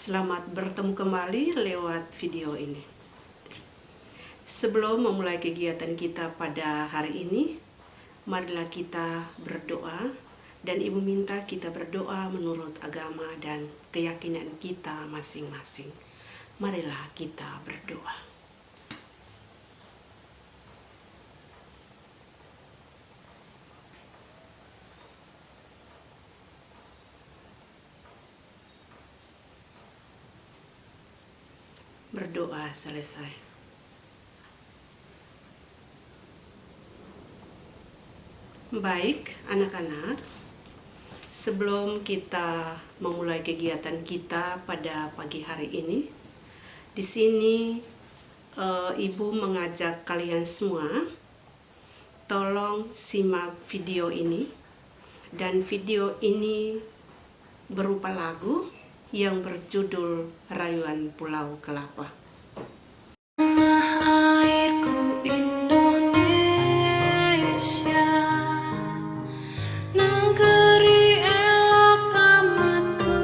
Selamat bertemu kembali lewat video ini. Sebelum memulai kegiatan kita pada hari ini, marilah kita berdoa, dan Ibu minta kita berdoa menurut agama dan keyakinan kita masing-masing. Marilah kita berdoa. Berdoa selesai. Baik, anak-anak, sebelum kita memulai kegiatan kita pada pagi hari ini, di sini Ibu mengajak kalian semua, tolong simak video ini, dan video ini berupa lagu yang berjudul Rayuan Pulau Kelapa. Tanah airku Indonesia, negeri elok amat ku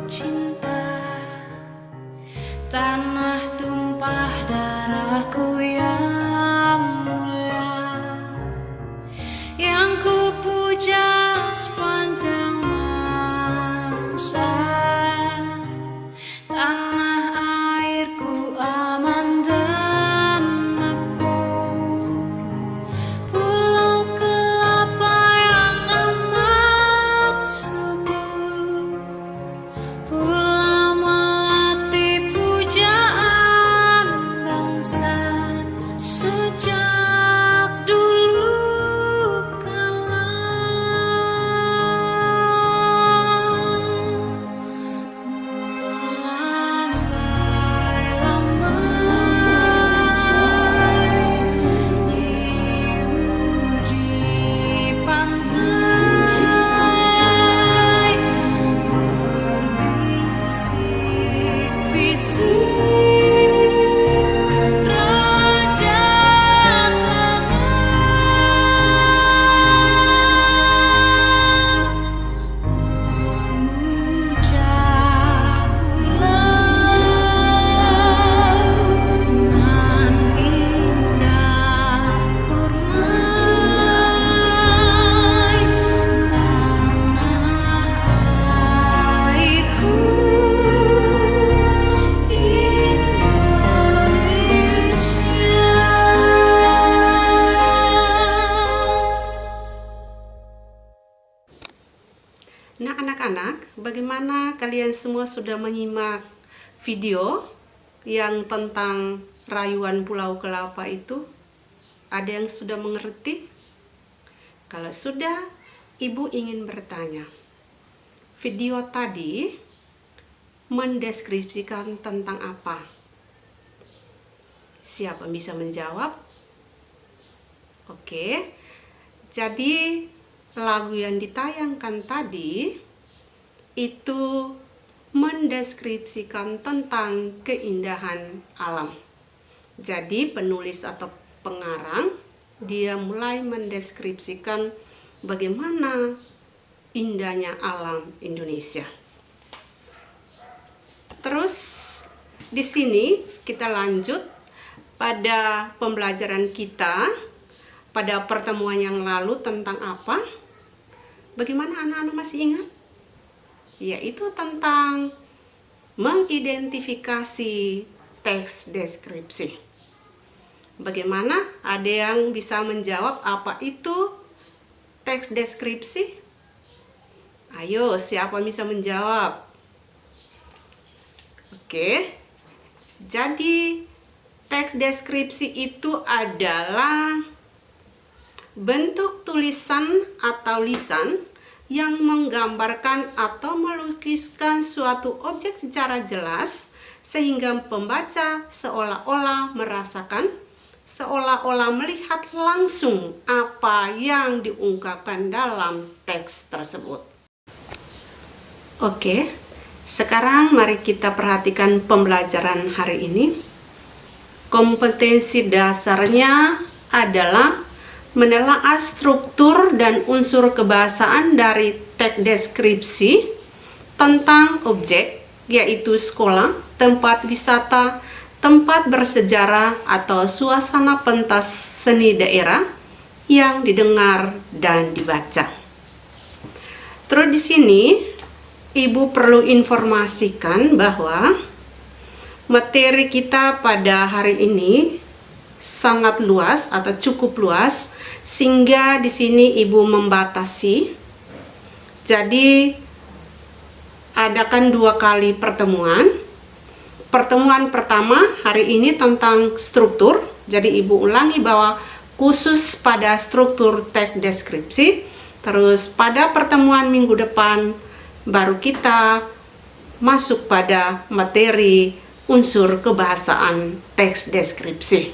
cinta. Tanah tumpah darahku yang mulia, yang ku puja sepanjang masa. Tanah airku aman dan makmur, pulau kelapa yang amat subur, pulau melati pujaan bangsa sejak dulu kala. Nah, anak-anak, bagaimana kalian semua sudah menyimak video yang tentang Rayuan Pulau Kelapa itu? Ada yang sudah mengerti? Kalau sudah, Ibu ingin bertanya, video tadi mendeskripsikan tentang apa? Siapa bisa menjawab? Oke, jadi lagu yang ditayangkan tadi itu mendeskripsikan tentang keindahan alam. Jadi penulis atau pengarang dia mulai mendeskripsikan bagaimana indahnya alam Indonesia. Terus di sini kita lanjut pada pembelajaran kita pada pertemuan yang lalu tentang apa? Bagaimana anak-anak masih ingat? Yaitu tentang mengidentifikasi teks deskripsi. Bagaimana? Ada yang bisa menjawab apa itu teks deskripsi? Ayo, siapa bisa menjawab? Oke. Jadi, teks deskripsi itu adalah bentuk tulisan atau lisan yang menggambarkan atau melukiskan suatu objek secara jelas sehingga pembaca seolah-olah merasakan, seolah-olah melihat langsung apa yang diungkapkan dalam teks tersebut. Oke, sekarang mari kita perhatikan pembelajaran hari ini. Kompetensi dasarnya adalah menelaah struktur dan unsur kebahasaan dari teks deskripsi tentang objek yaitu sekolah, tempat wisata, tempat bersejarah, atau suasana pentas seni daerah yang didengar dan dibaca. Terus di sini Ibu perlu informasikan bahwa materi kita pada hari ini sangat luas atau cukup luas, sehingga di sini Ibu membatasi. Jadi adakan 2 kali pertemuan. Pertemuan pertama hari ini tentang struktur. Jadi Ibu ulangi bahwa khusus pada struktur teks deskripsi. Terus pada pertemuan minggu depan baru kita masuk pada materi unsur kebahasaan teks deskripsi.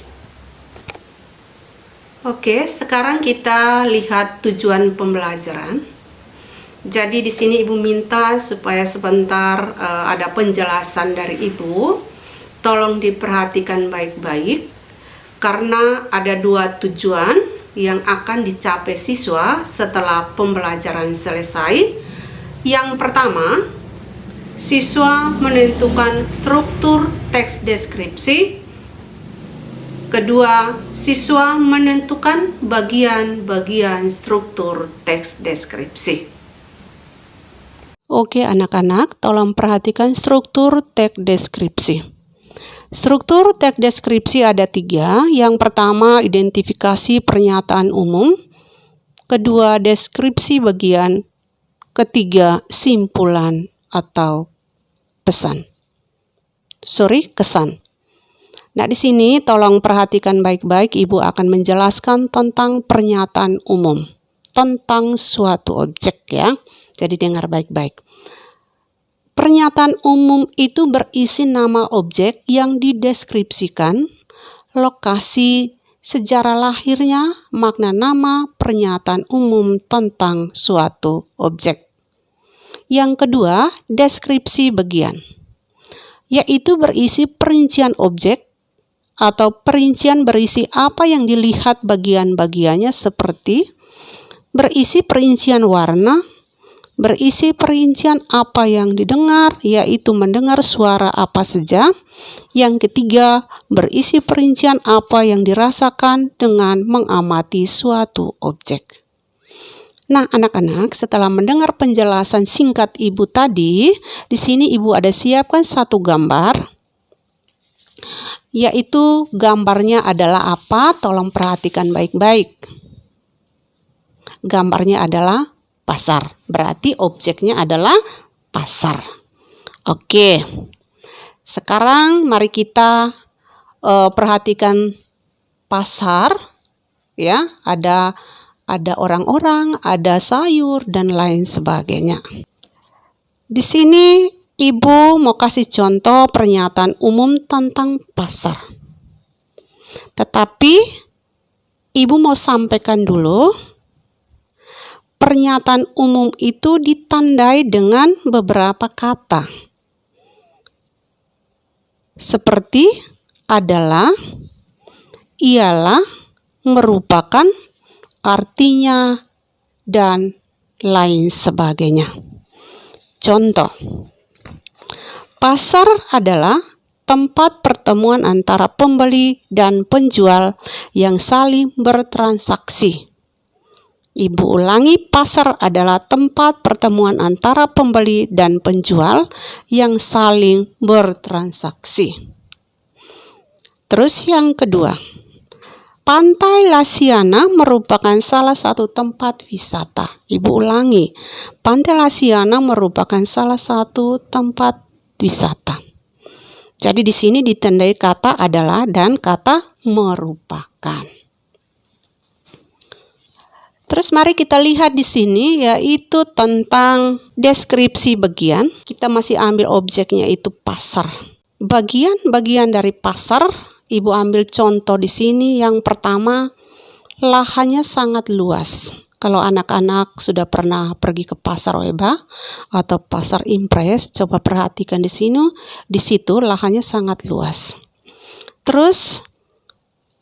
Oke, sekarang kita lihat tujuan pembelajaran. Jadi di sini Ibu minta supaya sebentar ada penjelasan dari Ibu. Tolong diperhatikan baik-baik karena ada 2 tujuan yang akan dicapai siswa setelah pembelajaran selesai. Yang pertama, siswa menentukan struktur teks deskripsi. Kedua, siswa menentukan bagian-bagian struktur teks deskripsi. Oke anak-anak, tolong perhatikan struktur teks deskripsi. Struktur teks deskripsi ada 3. Yang pertama, identifikasi pernyataan umum. Kedua, deskripsi bagian. Ketiga, simpulan atau kesan. Nah, di sini tolong perhatikan baik-baik. Ibu akan menjelaskan tentang pernyataan umum tentang suatu objek ya. Jadi dengar baik-baik. Pernyataan umum itu berisi nama objek yang dideskripsikan, lokasi, sejarah lahirnya, makna nama, pernyataan umum tentang suatu objek. Yang kedua, deskripsi bagian, yaitu berisi perincian objek atau perincian berisi apa yang dilihat bagian-bagiannya seperti berisi perincian warna, berisi perincian apa yang didengar, yaitu mendengar suara apa saja. Yang ketiga, berisi perincian apa yang dirasakan dengan mengamati suatu objek. Nah, anak-anak, setelah mendengar penjelasan singkat Ibu tadi, di sini Ibu ada siapkan 1 gambar, yaitu gambarnya adalah apa? Tolong perhatikan baik-baik. Gambarnya adalah pasar, berarti objeknya adalah pasar. Oke, sekarang mari kita perhatikan pasar ya. Ada orang-orang, ada sayur dan lain sebagainya. Di sini Ibu mau kasih contoh pernyataan umum tentang pasar. Tetapi Ibu mau sampaikan dulu, pernyataan umum itu ditandai dengan beberapa kata. Seperti adalah, ialah, merupakan, artinya, dan lain sebagainya. Contoh, pasar adalah tempat pertemuan antara pembeli dan penjual yang saling bertransaksi. Ibu ulangi, pasar adalah tempat pertemuan antara pembeli dan penjual yang saling bertransaksi. Terus yang kedua, Pantai Lasiana merupakan salah satu tempat wisata. Ibu ulangi, Pantai Lasiana merupakan salah satu tempat wisata. Jadi di sini ditandai kata adalah dan kata merupakan. Terus mari kita lihat di sini yaitu tentang deskripsi bagian. Kita masih ambil objeknya itu pasar. Bagian-bagian dari pasar, Ibu ambil contoh di sini. Yang pertama, lahannya sangat luas. Kalau anak-anak sudah pernah pergi ke pasar Weba atau pasar Impres, coba perhatikan di sini. Di situ lahannya sangat luas. Terus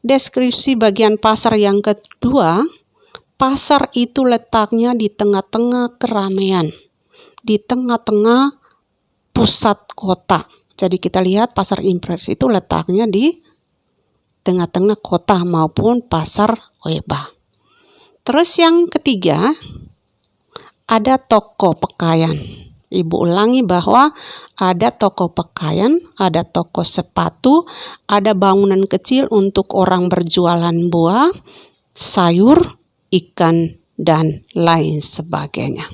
deskripsi bagian pasar yang kedua, pasar itu letaknya di tengah-tengah keramaian, di tengah-tengah pusat kota. Jadi kita lihat Pasar Impres itu letaknya di tengah-tengah kota maupun Pasar Weba. Terus yang ketiga, ada toko pakaian. Ibu ulangi bahwa ada toko pakaian, ada toko sepatu, ada bangunan kecil untuk orang berjualan buah, sayur, ikan, dan lain sebagainya.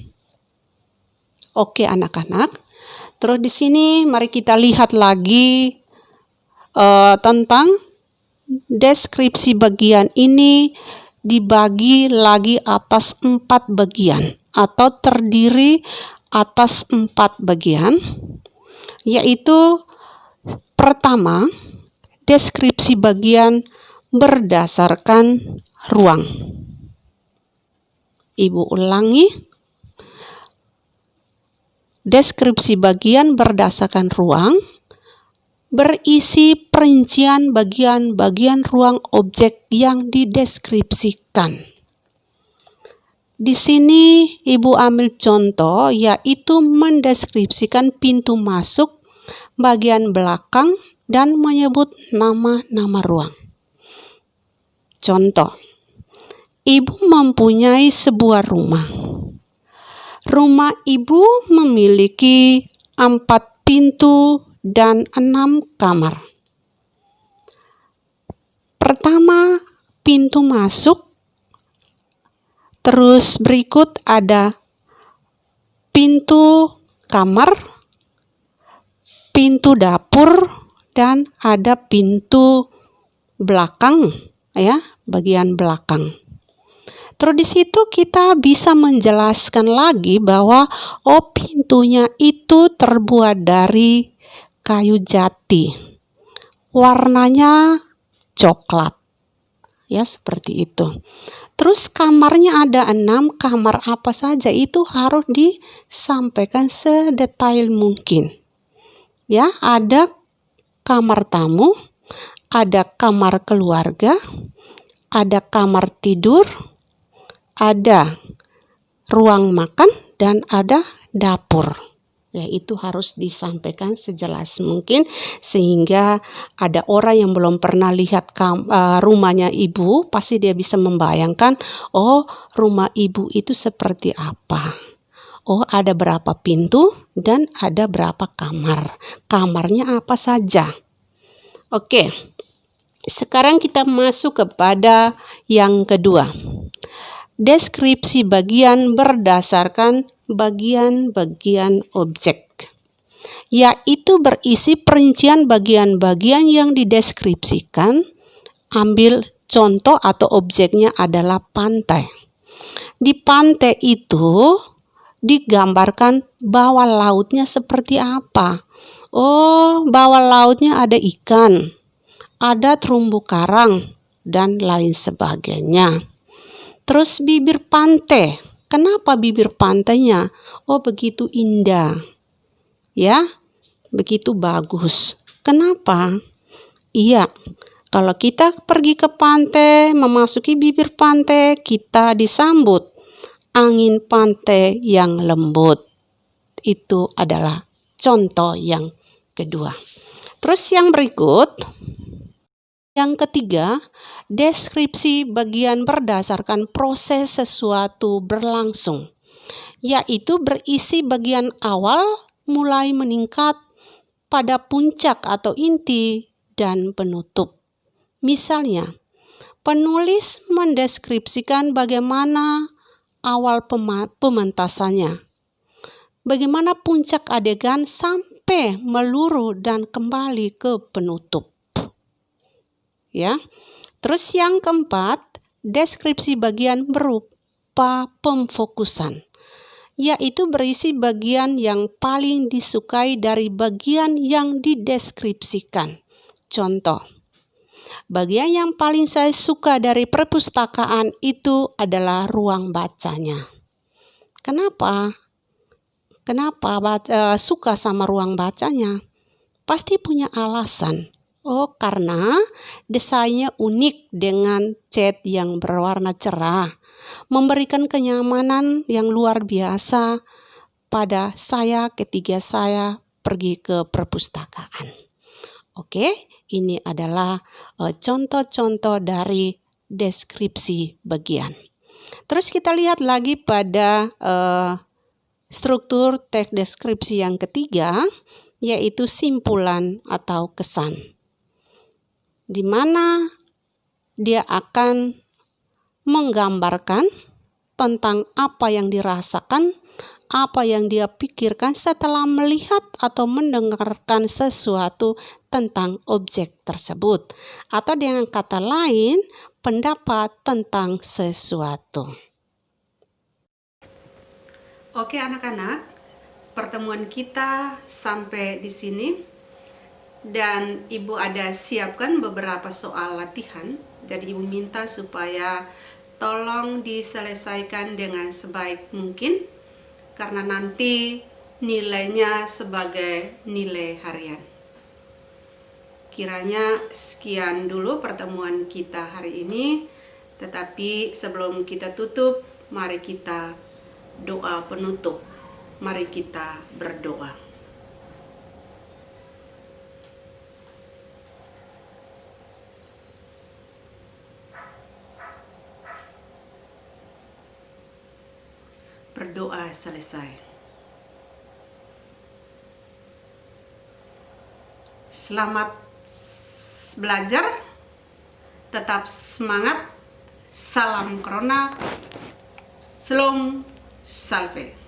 Oke anak-anak, terus di sini mari kita lihat lagi tentang deskripsi bagian ini dibagi lagi atas 4 bagian atau terdiri atas 4 bagian, yaitu pertama, deskripsi bagian berdasarkan ruang. Ibu ulangi, deskripsi bagian berdasarkan ruang berisi perincian bagian-bagian ruang objek yang dideskripsikan. Di sini Ibu ambil contoh, yaitu mendeskripsikan pintu masuk, bagian belakang, dan menyebut nama-nama ruang. Contoh, Ibu mempunyai sebuah rumah. Rumah Ibu memiliki 4 pintu dan 6 kamar. Pertama, pintu masuk. Terus berikut ada pintu kamar, pintu dapur, dan ada pintu belakang, ya, bagian belakang. Terus di situ kita bisa menjelaskan lagi bahwa pintunya itu terbuat dari kayu jati. Warnanya coklat. Ya, seperti itu. Terus kamarnya ada 6, kamar apa saja itu harus disampaikan sedetail mungkin. Ya, ada kamar tamu, ada kamar keluarga, ada kamar tidur, ada ruang makan, dan ada dapur. Ya, itu harus disampaikan sejelas mungkin sehingga ada orang yang belum pernah lihat rumahnya Ibu, pasti dia bisa membayangkan, rumah Ibu itu seperti apa. Ada berapa pintu dan ada berapa kamar. Kamarnya apa saja. Oke. Sekarang kita masuk kepada yang kedua. Deskripsi bagian berdasarkan bagian-bagian objek, yaitu berisi perincian bagian-bagian yang dideskripsikan. Ambil contoh atau objeknya adalah pantai. Di pantai itu digambarkan bawah lautnya seperti apa. Bawah lautnya ada ikan, ada terumbu karang, dan lain sebagainya. Terus bibir pantai. Kenapa bibir pantainya? Begitu indah. Ya, begitu bagus. Kenapa? Iya, kalau kita pergi ke pantai, memasuki bibir pantai, kita disambut angin pantai yang lembut. Itu adalah contoh yang kedua. Terus yang berikut, yang ketiga, deskripsi bagian berdasarkan proses sesuatu berlangsung, yaitu berisi bagian awal mulai meningkat pada puncak atau inti dan penutup. Misalnya, penulis mendeskripsikan bagaimana awal pementasannya, bagaimana puncak adegan sampai meluruh dan kembali ke penutup. Ya. Terus yang keempat, deskripsi bagian berupa pemfokusan, yaitu berisi bagian yang paling disukai dari bagian yang dideskripsikan. Contoh, bagian yang paling saya suka dari perpustakaan itu adalah ruang bacanya. Kenapa suka sama ruang bacanya? Pasti punya alasan. Karena desainnya unik dengan cat yang berwarna cerah, memberikan kenyamanan yang luar biasa pada saya ketika saya pergi ke perpustakaan. Oke, ini adalah contoh-contoh dari deskripsi bagian. Terus kita lihat lagi pada struktur teks deskripsi yang ketiga, yaitu simpulan atau kesan, di mana dia akan menggambarkan tentang apa yang dirasakan, apa yang dia pikirkan setelah melihat atau mendengarkan sesuatu tentang objek tersebut, atau dengan kata lain, pendapat tentang sesuatu. Oke anak-anak, pertemuan kita sampai di sini, dan Ibu ada siapkan beberapa soal latihan. Jadi Ibu minta supaya tolong diselesaikan dengan sebaik mungkin, karena nanti nilainya sebagai nilai harian. Kiranya sekian dulu pertemuan kita hari ini, tetapi sebelum kita tutup, mari kita doa penutup. Mari kita berdoa. Berdoa selesai. Selamat belajar, tetap semangat, salam corona, Shalom Salve.